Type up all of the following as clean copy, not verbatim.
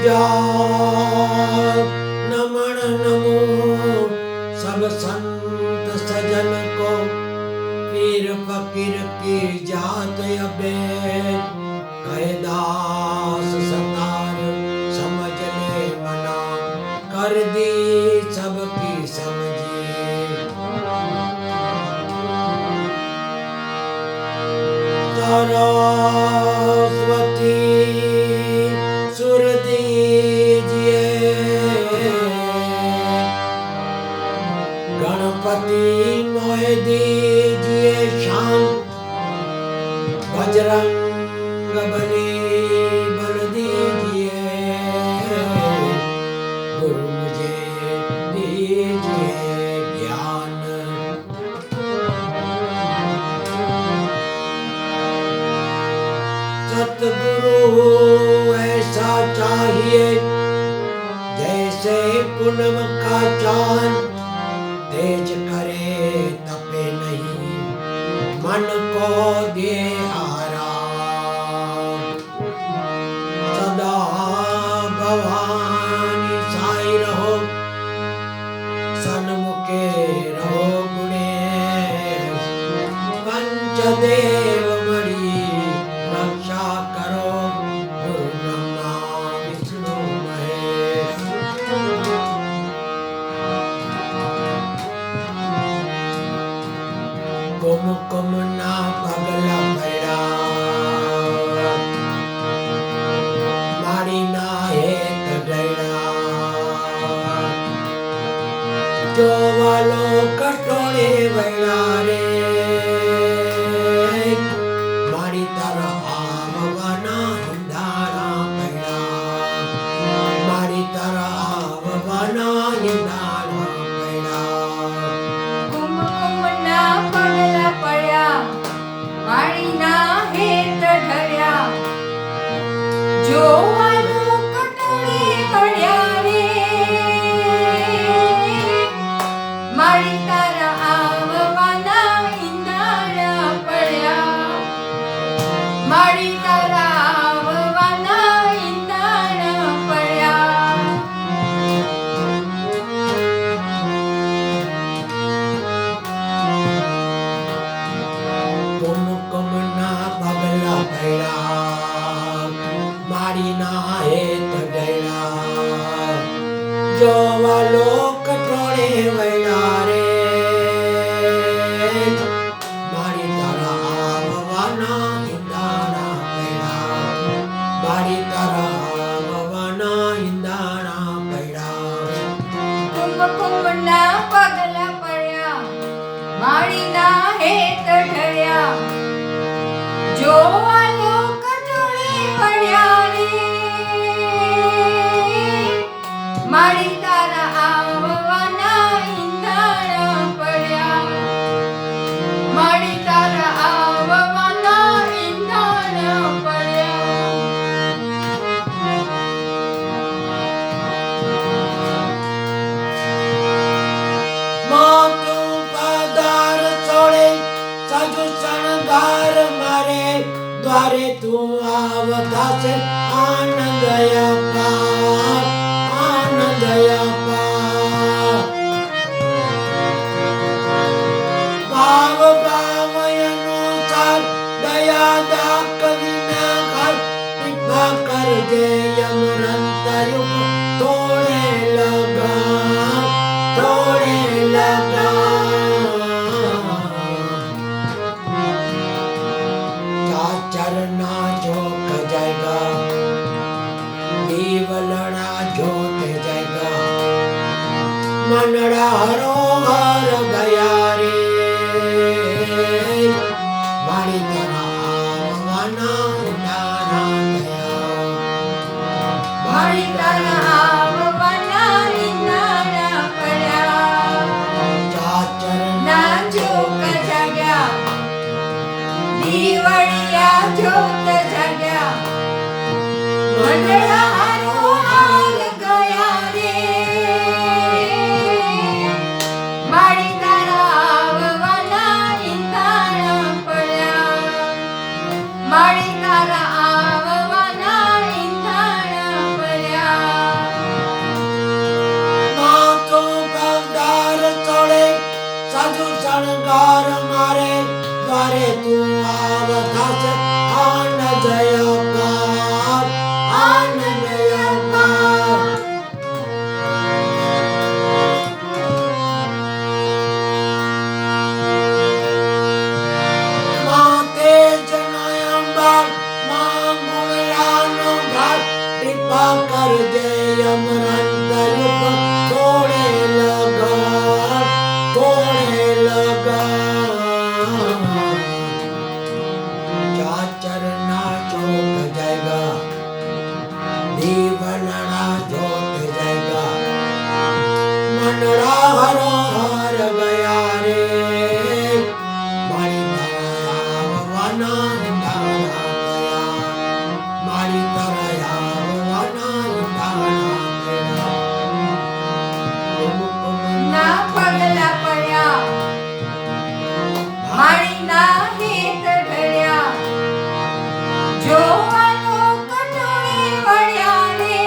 जाओ नमन नमो सब संत सजन को, पीर फकीर की जात अबे कहे दास सतार समझ ले मना, कर दी सबकी समझी। सरस्वती सुर दीजिए, गणपति मोह दीजिए शान, बजरंग बली बल दीजिए, गुरु मुझे दीजिए ज्ञान। सतगुरु ऐसा चाहिए जैसे पूनम का चांद, तेज करे तपे नहीं मन को दे आराम। सदा भवानी साई रहो, सन्मुखे रहो गुणेश, पंचदेव मणि रक्षा करो, गुरु ब्रह्मा विष्णु महेश। कुमकुम ना पगला पड़ा, मारी ना हेत डरा, जो वालो कटोरे बड़ा रे, मारी तरह आववाना हिंदारा पड़ा, मारी तरह आववाना हिंदारा पड़ा। कुमकुम ना पगला पड़ा, मारी ना हेत ढळ्या, जो वालो कटोरे वळ्या रे, मारी तारा आववाना इंदाळा पड्या, मारी तारा आववाना इंदाळा पड्या। कुमकुम ना पगला पड़ा, मारी ना हेत डरा, जो वालो कटोरे वळ्या रे, मारी तारा आववाना इंदारा पड़ा, मारी तारा आववाना इंदारा पड़ा। कुमकुम ना पगला पड्या, मारी ना हेत ढळ्या, जो वालो कटोरे वळ्या रे, मारी तारा आववाना इंदाळा पड्या, मारी तारा आववाना इंदाळा पड्या। मातु पदार छोड़े सजु शृंगार मारे, द्वारे तू आवता से आनंद अपार, आनंद अपार। भाव भाव अनुसार दया दाक विनाकार, कृपा कर दे यमरंत युग तोड़े लगा, तोड़े लगा। चरना झोंक जाएगा, दीवलड़ा झोंक जाएगा, मनड़ा हरोहर गया रे, मारी तरह आववाना इंदारा गया, मारी तारा आववाना इंदाळा पड्या, चरना ना झोक जाग्या, दिवळ्या झोत जाग्या, मंडळा हरोहार गया रे, मारी तारा आववाना इंदाळा पड्या, मारी तारा आववाना इंदाळा पड्या। શણગાર મારે દ્વારે તું આવતાસ આનંદ અપાર આનંદ અપાર માતે જનયંબર માં ગુણલાનો ઘાટ કૃપા કરજે અમરંત યુગ તોડે લગાડ તોડે લગાડ ચાચર ના ચોક જાયગા દીવનડા જોત જાયગા મનડા હરો હાર ગયા રે મારી દયા મારી તરયા ના પગલા પડ્યા મારી ના હેત ઢળ્યા જોવાનો કટોળે વળ્યા રે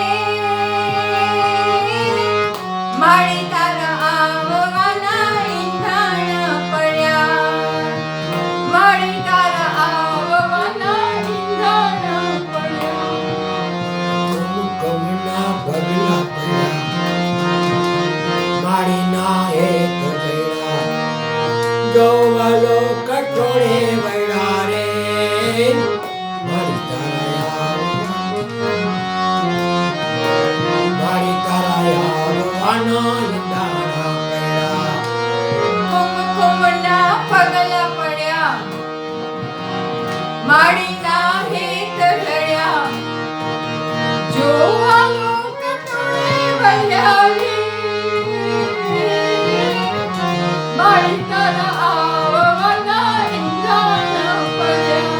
મારી તારા આવવાના ઈંધાણ પડ્યા મારી તારા આવવાના ઈંધાણ પડ્યા કમના પગલા પડ્યા મારી ના હેત ઢળ્યા જોવાલો કઠોળે વળ્યા રે મારી તારા આવવાના ઈંધાણા પડ્યા કુમકુમના પગલા પડ્યા માળીના હેત ઢળ્યા જોવાનો કટોળે વળ્યા રે માળી તારા આવવાના ઈંધાણ પડ્યા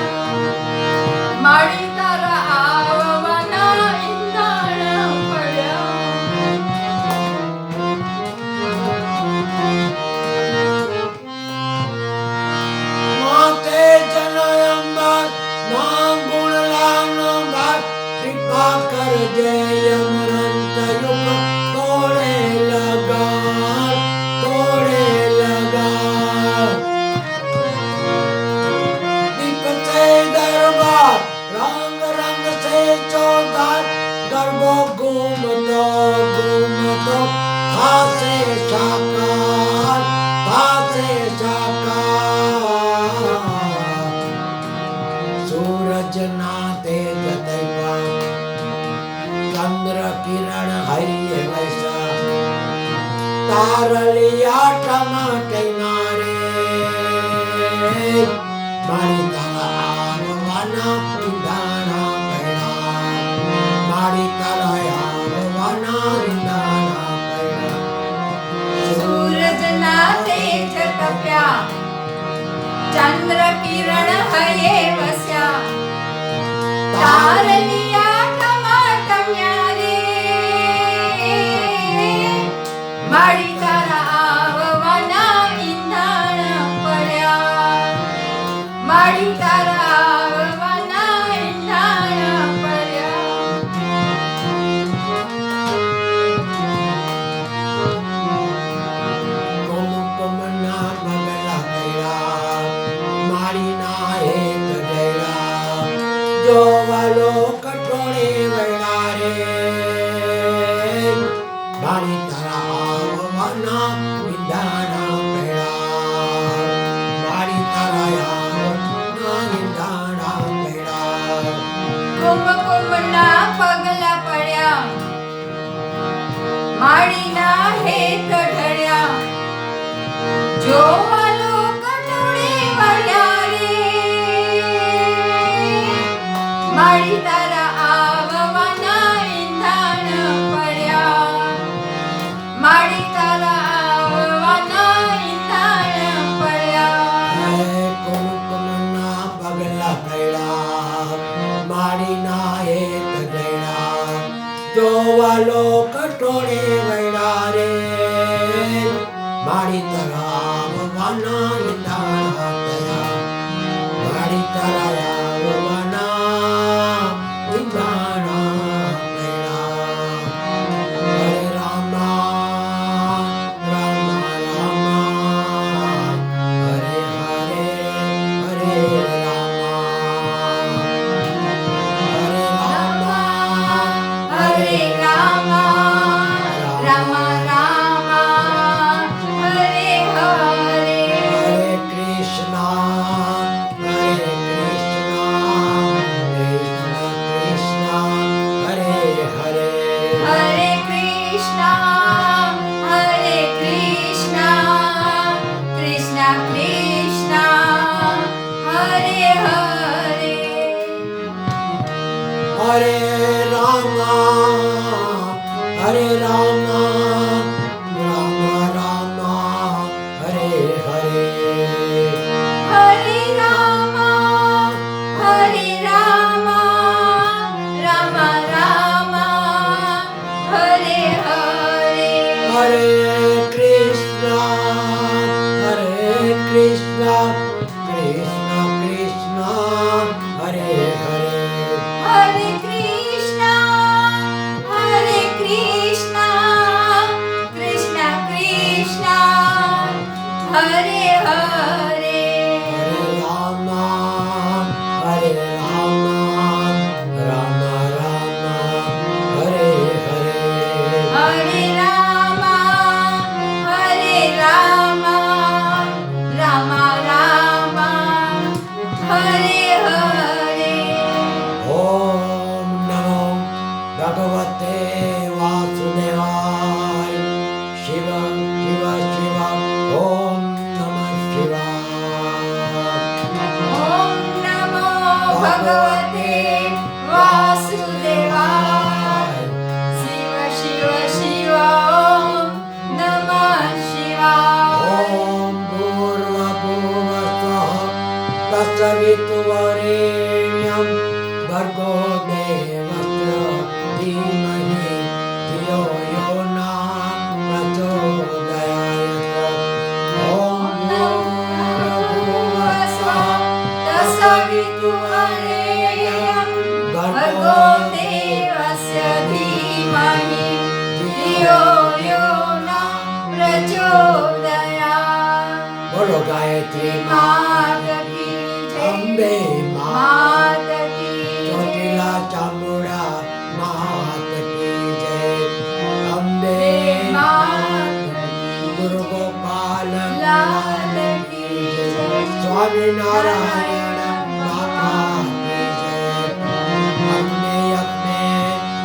માળી તારા આવવાના ઈંધાણ પડ્યા માતે જનયંબર માં ગુણલાનો ઘાટ કૃપા કરજે અમરંત યુગ તોડે લગાડ તોડે લગાડ દીપ સે દરબાર રંગ રંગ સે ચોધાર ગરબો ઘૂમતો હાસે સાકાર હાસે સાકાર સૂરજ ના તેજ દૈવા ચંદ્ર કિરણ હરિય વૈસા તારલિયા ટમાટે નારે મારી તારા આવવાના ઈંધાણા પડ્યા મારી તારા આવવાના ઈંધાણા પડ્યા સૂરજના તેજ તપ્યા ચંદ્ર કિરણ હયે વસ્યા તારલિયા ટમાટમ્યા રે માળી તારા આવવાના ઈંધાણ પડ્યા માળી તારા આવવાના ઈંધાણ પડ્યા કુમકુમના પગલા પડ્યા મારી ના હેત ઢળ્યા જોવાલો કઠોળે વળ્યા રે મારી તારા આવવાના ઈંધાણા પડ્યા મારી તારા આવવાના ઈંધાણા પડ્યા કુમકુમના પગલા પડ્યા માળીના હેત ઢળ્યા જોવાલો કટોળે વળ્યા રે માળી તારા આવવાના ઈંધાણ પડ્યા Hare Rama, Hare Rama, Rama Rama, Hare Hare. Hare Rama, Hare Rama, Rama Rama, Hare Hare. Hare Krishna, Krishna Krishna, Hare Hare. Hare Krishna, Krishna Krishna, Hare Hare. Hare Rama, Rama Rama, Hare Hare. Hare Rama, Rama Rama, Hare Hare. Om Namo Bhagavate Vasudevaya. Shiva Shiva Shiva, Om Namah Shivaya. Om Namo Bhagavate Vasudevaya. Shiva Shiva Shiva, Om Namah Shivaya. Om Bhurva Bhuva Swaha Tatsavituvarenyam Bhargo Devasya Dhimahi Dhiyo Yo Na Prachodayayata. Om Bhurva Bhuva Swaha Tasavituvarenyam Bhargo Devasya Dhimahi Dhiyo Yo Na Prachodayayat. Bolo Gayatri मात की जय, Ambe Ma मात की Chotila Chamura Mahat Ki Jai. Ambe मात Guru Gopal लाल की जय, Swami Narayana Baba Ki Jai. Ambe Apne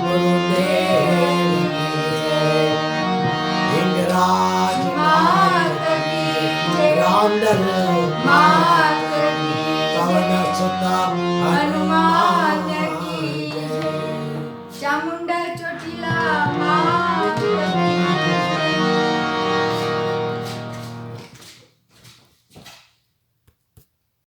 Guru Dev Ki Jai. Indraj मात की जय, Ramdal मात की Pavana Sutta हनुमान